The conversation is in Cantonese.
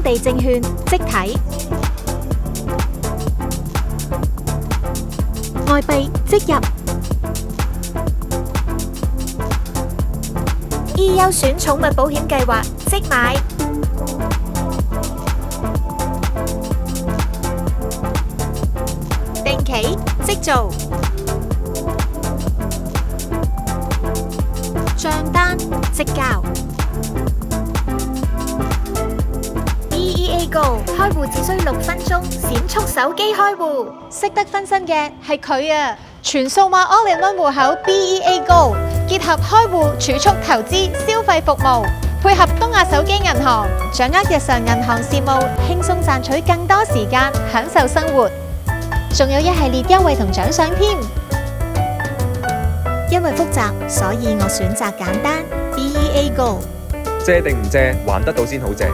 地證券即睇，外幣即入。優選寵物保險計劃即買，定期即做，賬單即交。BEA Go 開戶只需6分鐘，閃速手機開戶。識得分身嘅係佢啊！全數碼 All-in-One 戶口 BEA Go， 結合開戶、儲蓄、投資、消費服務，配合東亞手機銀行，掌握日常銀行事務，輕鬆賺取更多時間，享受生活。仲有一系列優惠同獎賞添。因為複雜，所以我選擇簡單。BEA Go。借定唔借，還得到先好借。